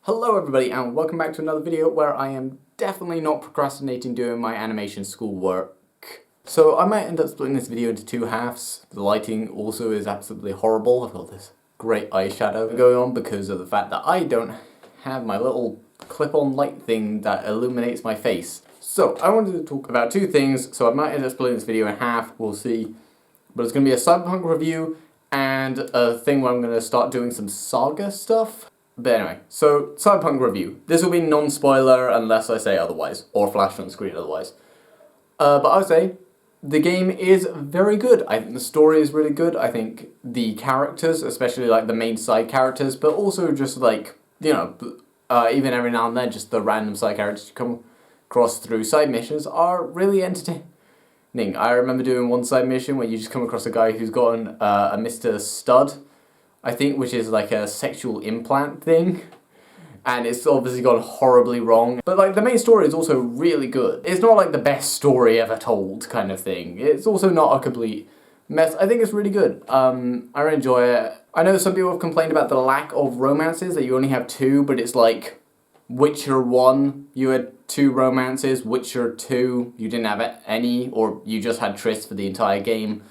Hello everybody and welcome back to another video where I am definitely not procrastinating doing my animation schoolwork. So I might end up splitting this video into two halves. The lighting also is absolutely horrible. I've got this great eyeshadow going on because of the fact that I don't have my little clip-on light thing that illuminates my face. So I wanted to talk about two things, so I might end up splitting this video in half, we'll see. But it's going to be a Cyberpunk review and a thing where I'm going to start doing some Saga stuff. But anyway, so Cyberpunk review. This will be non-spoiler unless I say otherwise, or flash on screen otherwise. But I would say the game is very good. I think the story is really good. I think the characters, especially like the main side characters, but also just like, you know, even every now and then, just the random side characters you come across through side missions are really entertaining. I remember doing one side mission where you just come across a guy who's gotten a Mr. Stud, I think, which is like a sexual implant thing, and it's obviously gone horribly wrong. But like the main story is also really good. It's not like the best story ever told kind of thing. It's also not a complete mess. I think it's really good. I really enjoy it. I know some people have complained about the lack of romances, that you only have two, but it's like Witcher 1, you had 2 romances, Witcher 2, you didn't have any, or you just had tryst for the entire game,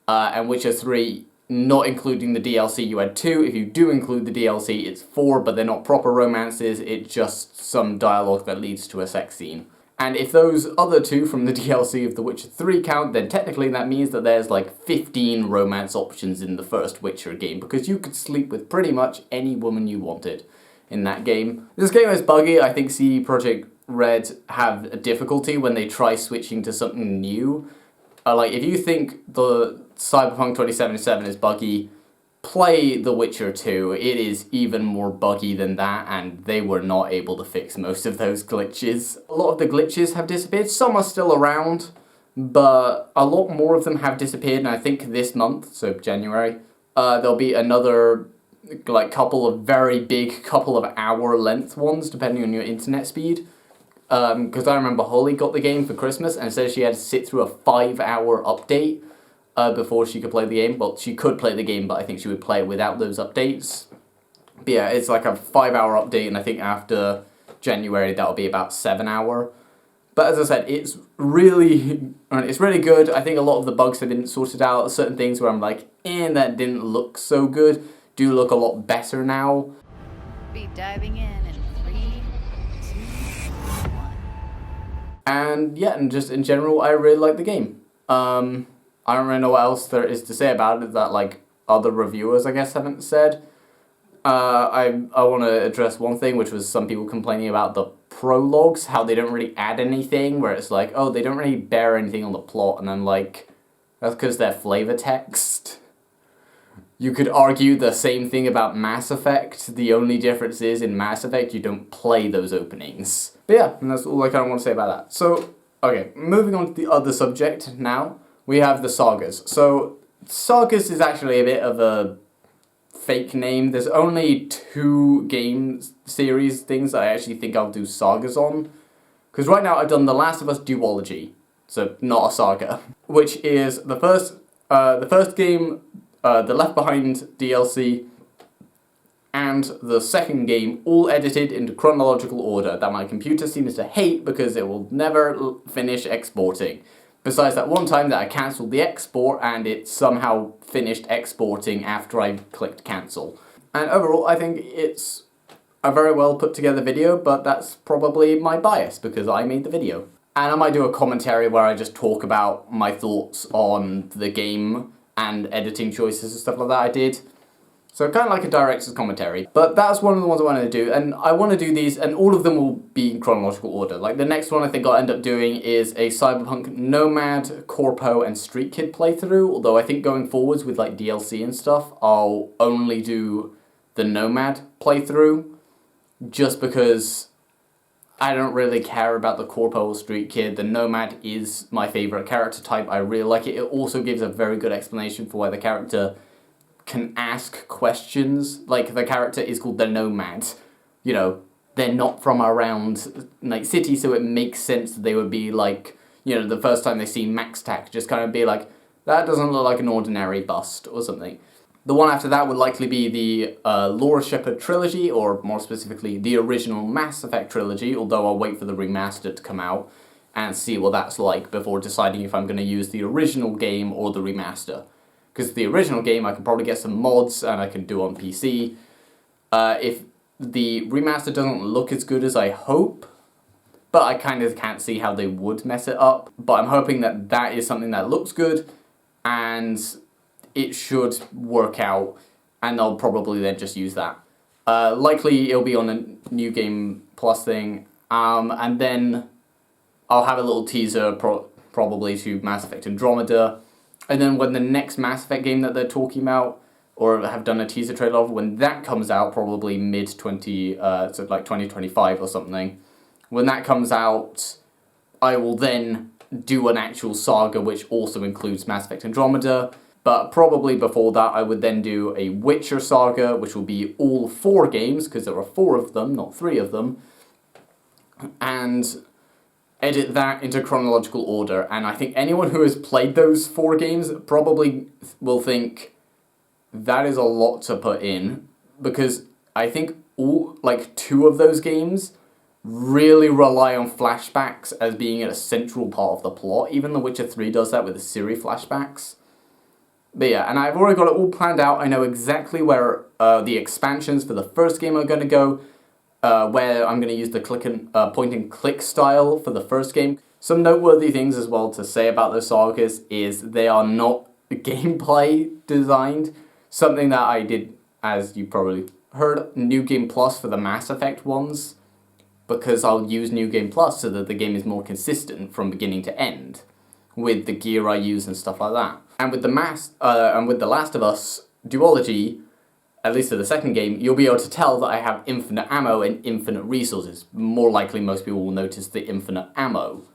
and Witcher 3, not including the DLC, you had 2. If you do include the DLC, it's 4, but they're not proper romances, it's just some dialogue that leads to a sex scene. And if those other 2 from the DLC of The Witcher 3 count, then technically that means that there's like 15 romance options in the first Witcher game, because you could sleep with pretty much any woman you wanted in that game. This game is buggy. I think CD Projekt Red have a difficulty when they try switching to something new. Like, if you think the Cyberpunk 2077 is buggy, play The Witcher 2. It is even more buggy than that, and they were not able to fix most of those glitches. A lot of the glitches have disappeared. Some are still around, but a lot more of them have disappeared, and I think this month, so January, there'll be another like couple of very big, couple of hour length ones, depending on your internet speed. Because I remember Holly got the game for Christmas and said she had to sit through a 5-hour update before she could play the game. Well, she could play the game, but I think she would play it without those updates. But yeah, it's like a 5-hour update, and I think after January that'll be about 7-hour. But as I said, it's really good. I think a lot of the bugs have been sorted out. Certain things where I'm like, that didn't look so good, do look a lot better now. Be diving in 3, 2, 1. And yeah, and just in general, I really like the game. I don't really know what else there is to say about it that like other reviewers, I guess, haven't said. I want to address one thing, which was some people complaining about the prologues, how they don't really add anything, where it's like, oh, they don't really bear anything on the plot, and I'm like, that's because they're flavor text. You could argue the same thing about Mass Effect. The only difference is in Mass Effect you don't play those openings. But yeah, and that's all I kind of want to say about that. So, okay, moving on to the other subject now. We have the Sagas. So, Sagas is actually a bit of a fake name. There's only 2 game series things that I actually think I'll do Sagas on. Because right now I've done The Last of Us Duology. So, not a saga. Which is the first game, the Left Behind DLC, and the second game, all edited into chronological order that my computer seems to hate because it will never finish exporting. Besides that one time that I cancelled the export and it somehow finished exporting after I clicked cancel. And overall, I think it's a very well put together video, but that's probably my bias because I made the video. And I might do a commentary where I just talk about my thoughts on the game and editing choices and stuff like that I did. So kind of like a director's commentary. But that's one of the ones I want to do, and I want to do these, and all of them will be in chronological order. Like the next one I think I'll end up doing is a Cyberpunk Nomad, Corpo, and Street Kid playthrough, although I think going forwards with like DLC and stuff, I'll only do the Nomad playthrough, just because I don't really care about the Corpo or Street Kid. The Nomad is my favourite character type. I really like it. It also gives a very good explanation for why the character can ask questions. Like, the character is called the Nomad. You know, they're not from around Night City, so it makes sense that they would be like, you know, the first time they see Max Tack, just kind of be like, that doesn't look like an ordinary bust or something. The one after that would likely be the Laura Shepard trilogy, or more specifically, the original Mass Effect trilogy, although I'll wait for the remaster to come out and see what that's like before deciding if I'm going to use the original game or the remaster. Because the original game I can probably get some mods and I can do on PC. If the remaster doesn't look as good as I hope, but I kind of can't see how they would mess it up. But I'm hoping that that is something that looks good and it should work out, and I'll probably then just use that. Likely it'll be on a New Game Plus thing, and then I'll have a little teaser probably to Mass Effect Andromeda, and then when the next Mass Effect game that they're talking about, or have done a teaser trailer of, when that comes out, probably so like 2025 or something, when that comes out, I will then do an actual saga which also includes Mass Effect Andromeda. But probably before that, I would then do a Witcher saga, which will be all 4 games, because there are 4 of them, not 3 of them, and edit that into chronological order. And I think anyone who has played those 4 games probably will think that is a lot to put in, because I think 2 of those games really rely on flashbacks as being a central part of the plot. Even The Witcher 3 does that with the Ciri flashbacks. But yeah, and I've already got it all planned out. I know exactly where the expansions for the first game are going to go, where I'm going to use the point and click style for the first game. Some noteworthy things as well to say about those sagas is they are not gameplay designed. Something that I did, as you probably heard, New Game Plus for the Mass Effect ones, because I'll use New Game Plus so that the game is more consistent from beginning to end, with the gear I use and stuff like that. And with the Last of Us duology, at least for the second game, you'll be able to tell that I have infinite ammo and infinite resources. More likely, most people will notice the infinite ammo.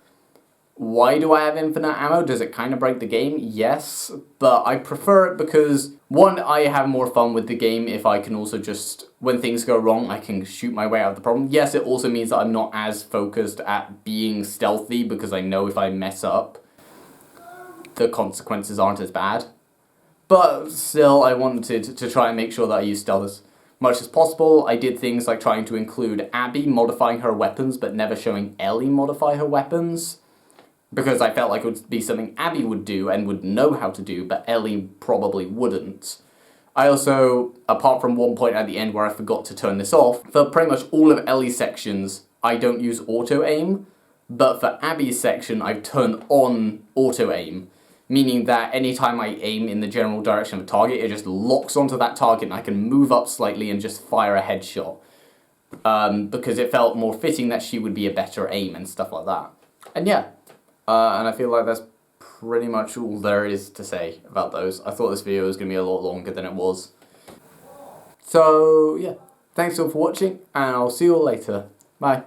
Why do I have infinite ammo? Does it kind of break the game? Yes, but I prefer it because, one, I have more fun with the game if I can also just, when things go wrong, I can shoot my way out of the problem. Yes, it also means that I'm not as focused at being stealthy because I know if I mess up, the consequences aren't as bad. But still, I wanted to try and make sure that I use stealth as much as possible. I did things like trying to include Abby modifying her weapons, but never showing Ellie modify her weapons, because I felt like it would be something Abby would do and would know how to do, but Ellie probably wouldn't. I also, apart from one point at the end where I forgot to turn this off, for pretty much all of Ellie's sections, I don't use auto-aim, but for Abby's section, I've turned on auto-aim, meaning that anytime I aim in the general direction of a target, it just locks onto that target and I can move up slightly and just fire a headshot. Because it felt more fitting that she would be a better aim and stuff like that. And yeah, and I feel like that's pretty much all there is to say about those. I thought this video was going to be a lot longer than it was. So yeah, thanks all for watching, and I'll see you all later. Bye.